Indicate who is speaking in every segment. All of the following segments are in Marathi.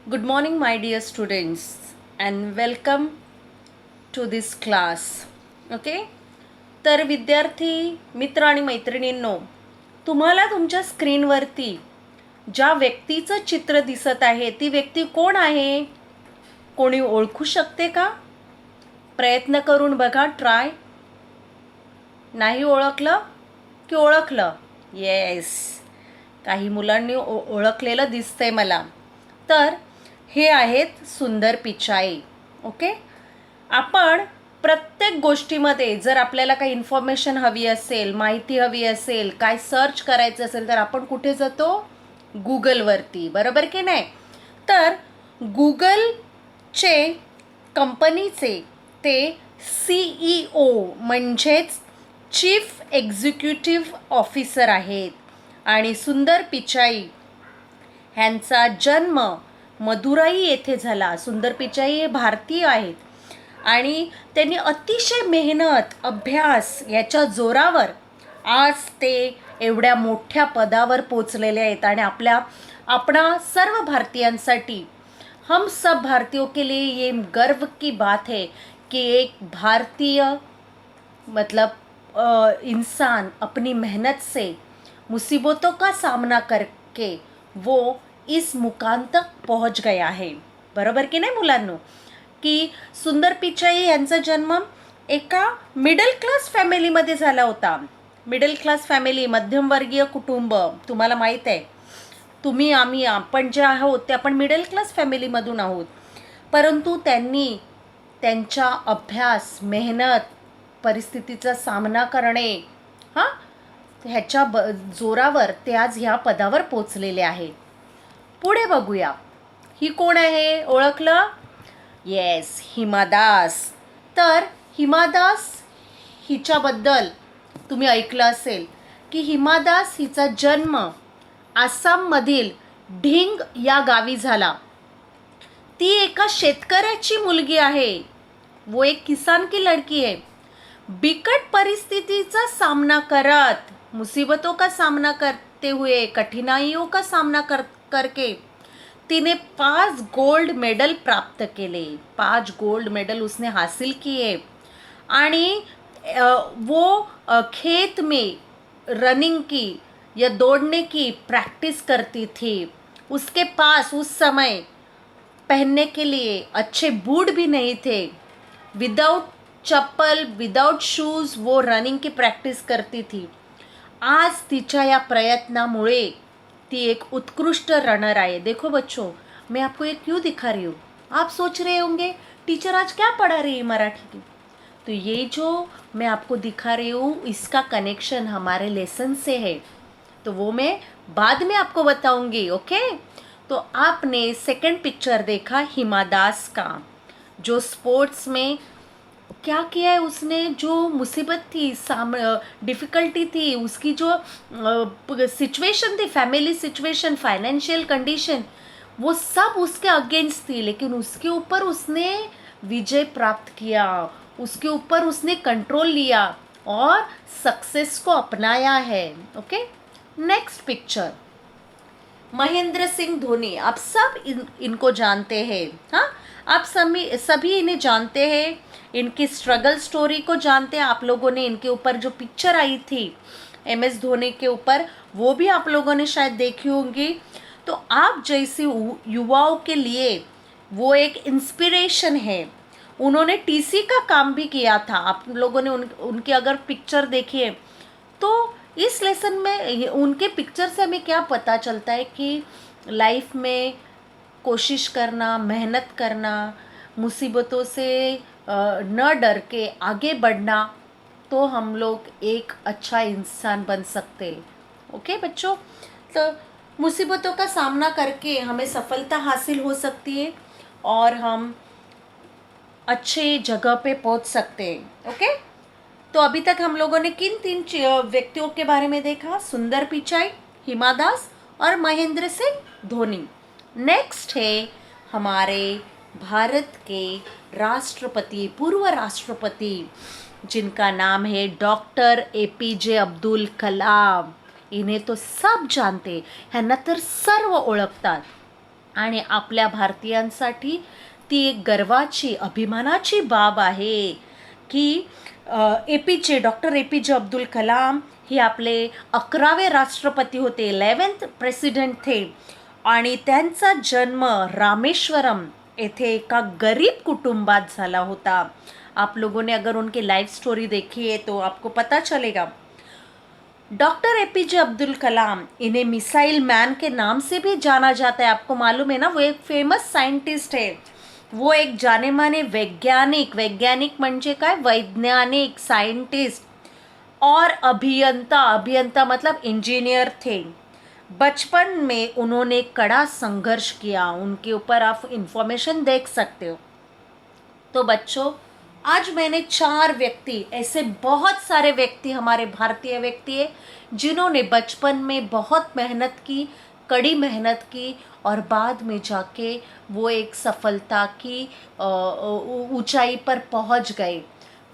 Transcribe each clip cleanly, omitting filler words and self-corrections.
Speaker 1: Good morning, my dear students, and welcome to this class. Okay. तर विद्यार्थी मित्र आणि मैत्रिणींनो, तुम्हाला तुमच्या स्क्रीनवरती ज्या व्यक्तीचं चित्र दिसत आहे ती व्यक्ती कोण आहे? कोणी ओळखू शकते का? प्रयत्न करून बघा, ट्राय. नाही ओळखलं की ओळखलं? येस, काही मुलांनी ओळखलेलं दिसतंय मला. तर हे आहेत सुंदर पिचाई. ओके. आपण प्रत्येक गोष्टीमध्ये जर आपल्याला काही इन्फॉर्मेशन हवी असेल, माहिती हवी असेल, काय सर्च करायचं असेल तर आपण कुठे जातो? गुगलवरती, बरोबर की नाही? तर गुगलचे कंपनीचे ते CEO म्हणजेच चीफ एक्झिक्युटिव्ह ऑफिसर आहेत. आणि सुंदर पिचाई ह्यांचा जन्म मदुराई येथे झाला. सुंदर पिचाई हे भारतीय आहेत आणि त्यांनी अतिशय मेहनत, अभ्यास याच्या जोरावर आज ते एवढ्या मोठ्या पदावर पोचलेले आहेत. आणि आपणा सर्व भारतीयांसाठी, हम सब भारतीयों के लिए ये गर्व की बात है कि एक भारतीय मतलब इंसान अपनी मेहनत से मुसीबतों का सामना करके वो इस मुकाम तक पहुंच गया है. बरोबर की नाही मुलांनो? की सुंदर पिचाई यांचा जन्म एका मिडल क्लास फॅमिलीमध्ये झाला होता. मिडल क्लास फॅमिली, मध्यमवर्गीय कुटुंब. तुम्हाला माहीत आहे, आपण जे आहोत ते आपण मिडल क्लास फॅमिलीमधून आहोत. परंतु त्यांनी त्यांच्या अभ्यास, मेहनत, परिस्थितीचा सामना करणे ह्याच्या जोरावर ते आज ह्या पदावर पोचलेले आहेत. पुढे बघूया, ही कोण आहे? ओळखलं? येस, हिमा दास. तर हिमा दास हिच्याबद्दल तुम्ही ऐकलं असेल की हिमा दास हिचा जन्म आसाममधील ढिंग या गावी झाला. ती एका शेतकऱ्याची मुलगी आहे. वो एक किसान की लड़की है. बिकट परिस्थितीचा सामना करत, मुसीबतों का सामना करते हुए, कठिनाइयों का सामना करके तिने 5 गोल्ड मेडल प्राप्त केले. 5 गोल्ड मेडल उसने हासिल किए. आणि वो खेत में रनिंग की या दौड़ने की प्रैक्टिस करती थी. उसके पास उस समय पहनने के लिए अच्छे बूट भी नहीं थे. विदाउट चप्पल, विदाउट शूज वो रनिंग की प्रैक्टिस करती थी. आज तिच्या या प्रयत्नामुळे ती एक उत्कृष्ट रनर आहे. देखो बच्चों, मैं आपको ये क्यों दिखा रही हूँ? आप सोच रहे होंगे टीचर आज क्या पढ़ा रही है मराठी की. तो ये जो मैं आपको दिखा रही हूँ इसका कनेक्शन हमारे लेसन से है, तो वो मैं बाद में आपको बताऊंगी. ओके. तो आपने सेकंड पिक्चर देखा हिमा दास का, जो स्पोर्ट्स में क्या किया है उसने. जो मुसीबत थी, डिफ़िकल्टी थी, उसकी जो सिचुएशन थी, फैमिली सिचुएशन, फाइनेंशियल कंडीशन, वो सब उसके अगेंस्ट थी, लेकिन उसके ऊपर उसने विजय प्राप्त किया. उसके ऊपर उसने कंट्रोल लिया और सक्सेस को अपनाया है. Okay. Next picture, Mahendra Singh Dhoni. आप सब इनको जानते हैं. हाँ, आप सभी इन्हें जानते हैं. इनकी स्ट्रगल स्टोरी को जानते हैं. आप लोगों ने इनके ऊपर जो पिक्चर आई थी MS धोनी के ऊपर, वो भी आप लोगों ने शायद देखी होंगी. तो आप जैसे युवाओं के लिए वो एक इंस्पिरेशन है. उन्होंने TC का काम भी किया था. आप लोगों ने उनकी अगर पिक्चर देखी है तो इस लेसन में उनके पिक्चर से हमें क्या पता चलता है कि लाइफ में कोशिश करना, मेहनत करना, मुसीबतों से न डर के आगे बढ़ना, तो हम लोग एक अच्छा इंसान बन सकते. ओके बच्चों. तो मुसीबतों का सामना करके हमें सफलता हासिल हो सकती है और हम अच्छे जगह पे पहुंच सकते हैं. ओके. तो अभी तक हम लोगों ने किन 3 व्यक्तियों के बारे में देखा? सुंदर पिचाई, हिमा दास और महेंद्र सिंह धोनी. नेक्स्ट है हमारे भारत के राष्ट्रपति, पूर्व राष्ट्रपति, जिनका नाम है डॉक्टर APJ अब्दुल कलाम. इन्हें तो सब जानते, ह्यांना तर सर्व ओळखतात. आणि आपल्या भारतीयांसाठी ती एक गर्वाची अभिमानाची बाब आहे की डॉक्टर ए पी जे अब्दुल कलाम हे आपले 11वे राष्ट्रपती होते, 11th प्रेसिडेंट थे. आणि त्यांचा जन्म रामेश्वरम येथे एका गरीब कुटुंबात झाला होता. आप लोगों ने अगर उनकी लाइफ स्टोरी देखी है तो आपको पता चलेगा. डॉक्टर एपीजे अब्दुल कलाम, इन्हें मिसाइल मैन के नाम से भी जाना जाता है. आपको मालूम है ना, वो एक फेमस साइंटिस्ट है. वो एक जाने माने वैज्ञानिक म्हणजे काय, वैज्ञानिक, साइंटिस्ट और अभियंता मतलब इंजीनियर थे. बचपन में उन्होंने कड़ा संघर्ष किया. उनके ऊपर आप इंफॉर्मेशन देख सकते हो. तो बच्चों, आज मैंने 4 व्यक्ति, ऐसे बहुत सारे व्यक्ति हमारे भारतीय व्यक्ति है जिन्होंने बचपन में बहुत मेहनत की, कड़ी मेहनत की और बाद में जाके वो एक सफलता की ऊंचाई पर पहुंच गए.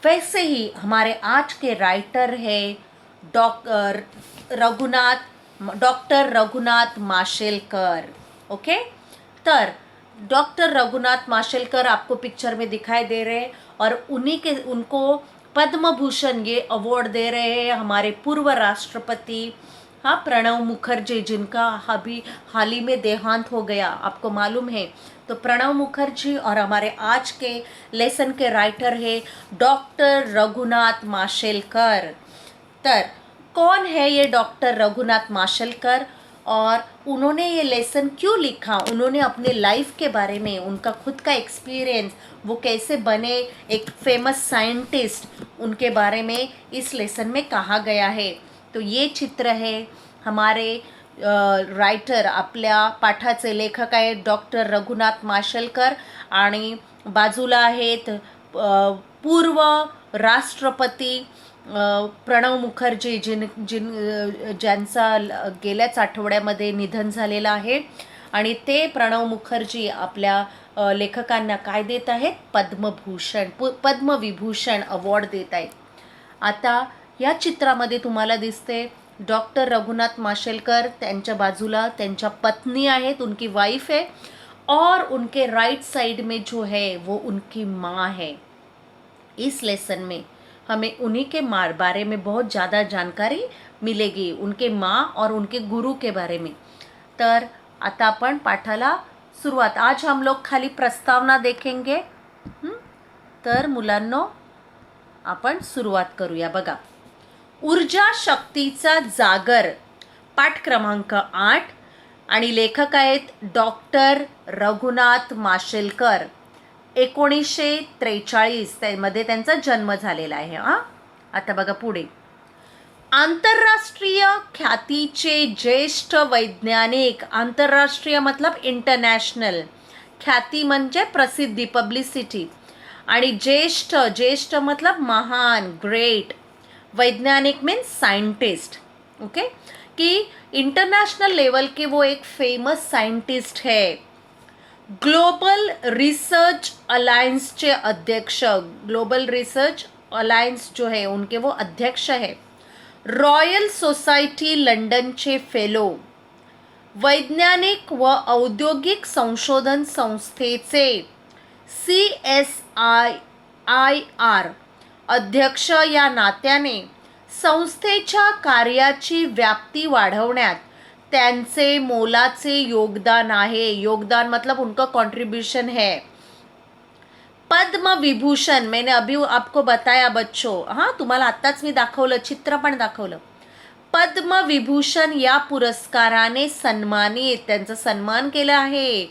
Speaker 1: वैसे ही हमारे आज के राइटर है डॉक्टर रघुनाथ माशेलकर. ओके, तर डॉक्टर रघुनाथ माशेलकर आपको पिक्चर में दिखाई दे रहे हैं और उनको पद्म भूषण ये अवार्ड दे रहे हैं हमारे पूर्व राष्ट्रपति प्रणव मुखर्जी, जिनका अभी हाल ही में देहांत हो गया, आपको मालूम है. तो प्रणव मुखर्जी और हमारे आज के लेसन के राइटर है डॉक्टर रघुनाथ माशेलकर. तर कौन है ये डॉक्टर रघुनाथ माशेलकर और उन्होंने ये लेसन क्यों लिखा? उन्होंने अपने लाइफ के बारे में, उनका खुद का एक्सपीरियंस, वो कैसे बने एक फेमस साइंटिस्ट, उनके बारे में इस लेसन में कहा गया है. तो ये चित्र है हमारे रायटर, आपल्या पाठाचे लेखक आहेत डॉक्टर रघुनाथ माशेलकर आणि बाजूला आहेत पूर्व राष्ट्रपती प्रणव मुखर्जी, ज्यांचा गेल्याच आठवड्यामध्ये निधन झालेलं आहे. आणि ते प्रणव मुखर्जी आपल्या लेखकांना काय देत आहेत? पद्मविभूषण अवॉर्ड देत आहेत. आता या चित्रामध्ये तुम्हाला दिसते डॉक्टर रघुनाथ माशेलकर, त्यांच्या बाजूला त्यांच्या पत्नी आहेत, उनकी वाइफ है, और उनके राइट साइड में जो है वो उनकी माँ है. इस लेसन में हमें उन्हीं के बारे में बहुत ज़्यादा जानकारी मिलेगी, उनके माँ और उनके गुरु के बारे में. तर आता आपण पाठाला सुरुवात. आज हम लोग खाली प्रस्तावना देखेंगे. तर मुलांनो, आपण सुरुवात करूया. बघा, ऊर्जा शक्तीचा जागर, पाठ क्रमांक 8, आणि लेखक आहेत डॉक्टर रघुनाथ माशेलकर. 1943 मध्ये त्यांचा जन्म झालेला आहे. आता बघा पुढे. आंतरराष्ट्रीय ख्यातीचे ज्येष्ठ वैज्ञानिक, आंतरराष्ट्रीय मतलब इंटरनॅशनल, ख्याती म्हणजे प्रसिद्धी, पब्लिसिटी, आणि ज्येष्ठ मतलब महान, ग्रेट, वैज्ञानिक मीन्स साइंटिस्ट. ओके, कि इंटरनेशनल लेवल के वो एक फेमस साइंटिस्ट है. ग्लोबल रिसर्च अलायंस चे अध्यक्ष, ग्लोबल रिसर्च अलायंस जो है उनके वो अध्यक्ष है. रॉयल सोसायटी लंडनचे फेलो, वैज्ञानिक व औद्योगिक संशोधन संस्थेचे CSIR अध्यक्ष या नात्याने संस्थेच्या कार्याची व्याप्ती वाढवण्यात त्यांचे मोलाचे योगदान आहे. योगदान मतलब उनका कंट्रीब्यूशन है. पद्म विभूषण, मैंने अभी आपको बताया बच्चों, तुम्हाला आत्ताच मी दाखवलं, चित्र पण दाखवलं. पद्म विभूषण या पुरस्काराने सन्मानित, त्यांचा सन्मान केला आहे.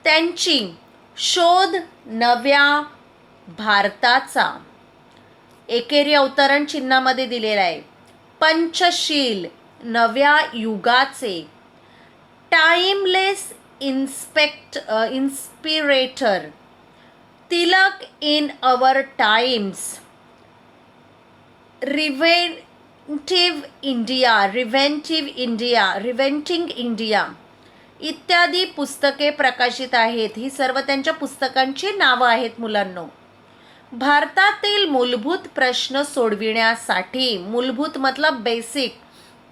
Speaker 1: त्यांची शोध नव्या भारताचा, एकेरी अवतरण चिन्हामध्ये दिलेला आहे. पंचशील, नव्या युगाचे, timeless inspirator, Tilak in our times, reinventing India इत्यादी पुस्तके प्रकाशित आहेत. ही सर्व त्यांच्या पुस्तकांची नावं आहेत मुलांनो. भारतातील मूलभूत प्रश्न सोडविण्यासाठी, मूलभूत मतलब बेसिक,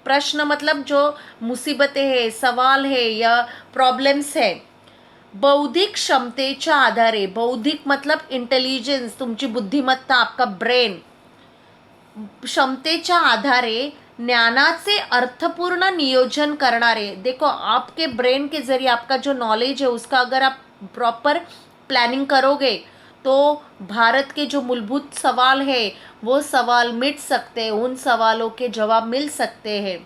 Speaker 1: प्रश्न मतलब जो मुसीबतें है, सवाल है या प्रॉब्लम्स है, बौद्धिक क्षमतेच्या आधारे, बौद्धिक मतलब इंटेलिजन्स, तुमची बुद्धिमत्ता, आपका ब्रेन, क्षमतेच्या आधारे ज्ञानाचे अर्थपूर्ण नियोजन करणारे. देखो आपके ब्रेन के जरिए आपका जो नॉलेज है उसका अगर आप प्रॉपर प्लानिंग करोगे तो भारत के जो मूलभूत सवाल है वो सवाल मिट सकते हैं, उन सवालों के जवाब मिल सकते हैं.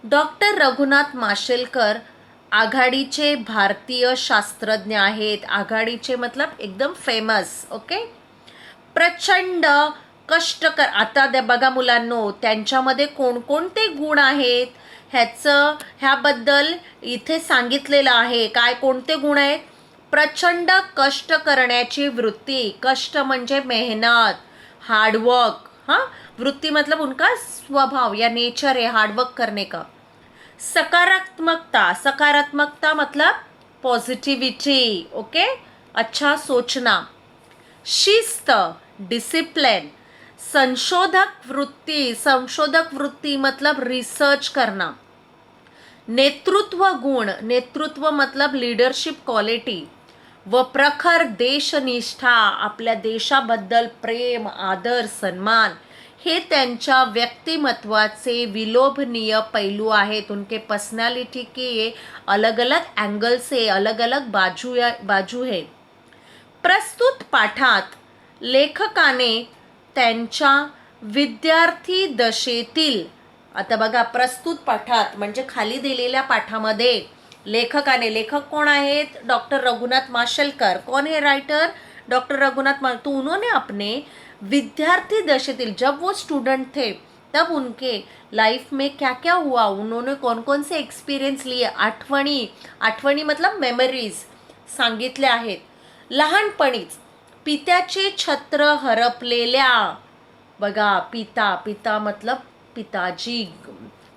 Speaker 1: डॉक्टर रघुनाथ माशेलकर आघाडीचे भारतीय शास्त्रज्ञ आहेत. आघाडीचे मतलब एकदम फेमस. ओके. प्रचंड कष्टकर. आता बघा मुलांनो, त्यांच्यामध्ये कोणकोणते गुण आहेत ह्याबद्दल इथे सांगितलेलं आहे. काय कोणते गुण आहेत? प्रचंड कष्ट करण्याची वृत्ती. कष्ट म्हणजे मेहनत, हार्डवर्क. हाँ, वृत्ति मतलब उनका स्वभाव या नेचर है हार्डवर्क करने का. सकारात्मकता. सकारात्मकता मतलब पॉजिटिविटी. ओके, अच्छा सोचना. शिस्त, डिसिप्लिन. संशोधक वृत्ति. संशोधक वृत्ति मतलब रिसर्च करना. नेतृत्व गुण. नेतृत्व मतलब लीडरशिप क्वालिटी. व प्रखर देशनिष्ठा. आपल्या देशाबद्दल प्रेम, आदर, सन्मान हे त्यांच्या व्यक्तिमत्वाचे विलोभनीय पैलू आहेत. उनके पर्सनालिटी के ये अलग अलग एंगल से अलग अलग बाजू है. प्रस्तुत पाठात लेखकाने त्यांच्या विद्यार्थी दशेतील, आता बघा प्रस्तुत पाठात म्हणजे खाली दिलेल्या पाठामध्ये लेखकाने, लेखक कोण आहेत? डॉक्टर रघुनाथ माशेलकर. कौन है राइटर? डॉक्टर रघुनाथ माशेलकर. तो उन्होंने अपने विद्यार्थी दशेतील, जब वो स्टूडेंट थे तब उनके लाइफ में क्या क्या हुआ, उन्होंने कौन कौन से एक्सपिरियंस लिए, आठवणी मतलब मेमरीज सांगितले आहेत. लहानपणीच पित्याचे छत्र हरपलेल्या. बघा पिता मतलब पिताजी,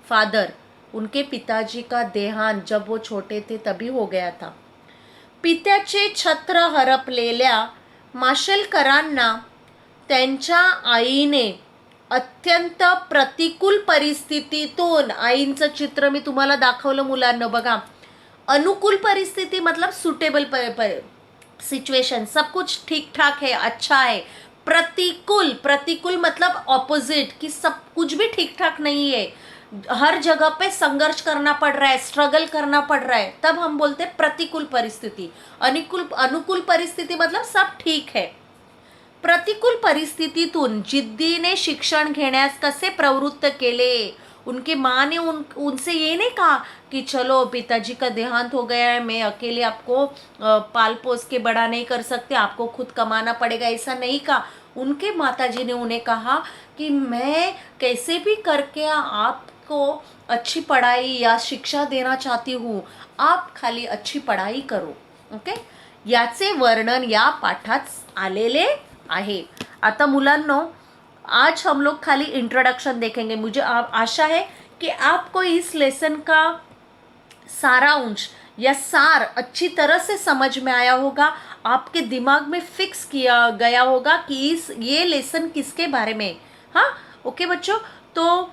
Speaker 1: फादर. उनके पिताजी का देहांत जब वो छोटे थे तभी हो गया था. पित्याचे छत्र हरपलेल्या माशेलकरांना त्यांच्या आईने अत्यंत प्रतिकूल परिस्थितीतून, आईंचं चित्र मी तुम्हाला दाखवलं मुलांना. बघा, अनुकूल परिस्थिती मतलब सुटेबल सिचुएशन, सब कुछ ठीक ठाक है, अच्छा है. प्रतिकूल मतलब ऑपोजिट, कि सब कुछ भी ठीक ठाक नहीं है, हर जगह पे संघर्ष करना पड़ रहा है, स्ट्रगल करना पड़ रहा है, तब हम बोलते हैं प्रतिकूल परिस्थिति. अनुकूल परिस्थिति मतलब सब ठीक है. प्रतिकूल परिस्थितीतून जिद्दीने शिक्षण घेण्यास कसे प्रवृत्त केले. उनके माँ ने उनसे ये नहीं कहा कि चलो पिताजी का देहांत हो गया है, मैं अकेले आपको पाल पोस के बड़ा नहीं कर सकते, आपको खुद कमाना पड़ेगा, ऐसा नहीं कहा. उनके माताजी ने उन्हें कहा कि मैं कैसे भी करके आपको अच्छी पढ़ाई या शिक्षा देना चाहती हूँ, आप खाली अच्छी पढ़ाई करो. ओके, याचे वर्णन या पाठात आलेले आहे. आता मुलांनो, आज हम लोग खाली इंट्रोडक्शन देखेंगे. मुझे आशा है कि आपको इस लेसन का सारांश या सार अच्छी तरह से समझ में आया होगा, आपके दिमाग में फिक्स किया गया होगा कि ये लेसन किसके बारे में. हाँ, ओके बच्चों. तो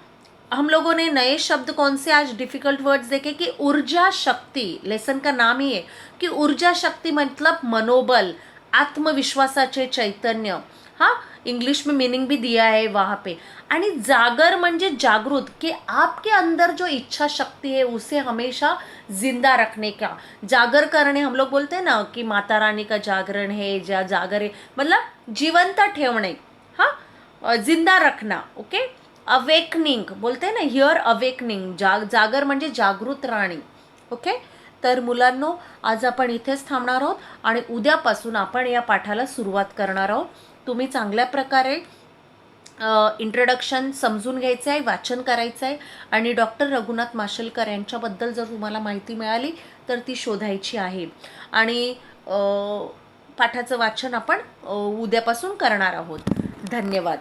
Speaker 1: हम लोगों ने नए शब्द कौन से आज डिफिकल्ट वर्ड्स देखे कि ऊर्जा शक्ति. लेसन का नाम ही है कि ऊर्जा शक्ति मतलब मनोबल, आत्मविश्वासाचे चैतन्य. हाँ, इंग्लिश में मीनिंग भी दिया है वहाँ पे. आणि जागर म्हणजे जागृत, कि आपके अंदर जो इच्छा शक्ति है उसे हमेशा जिंदा रखने का. जागर करने हम लोग बोलते हैं ना कि माता रानी का जागरण है, जागर है मतलब जिवंत ठेवणे. हाँ, जिंदा रखना. ओके. अवेकनिंग बोलते हैं ना, हिअर अवेकनिंग. जागर म्हणजे जागृत राहणे. ओके. तर मुलांनो, आज आपण इथेच थांबणार आहोत आणि उद्यापासून आपण या पाठाला सुरुवात करणार आहोत. तुम्ही चांगल्या प्रकारे इंट्रोडक्शन समजून घ्यायचं आहे, वाचन करायचं आहे आणि डॉक्टर रघुनाथ माशेलकर यांच्याबद्दल जर तुम्हाला माहिती मिळाली तर ती शोधायची आहे. आणि पाठाचं वाचन आपण उद्यापासून करणार आहोत. धन्यवाद.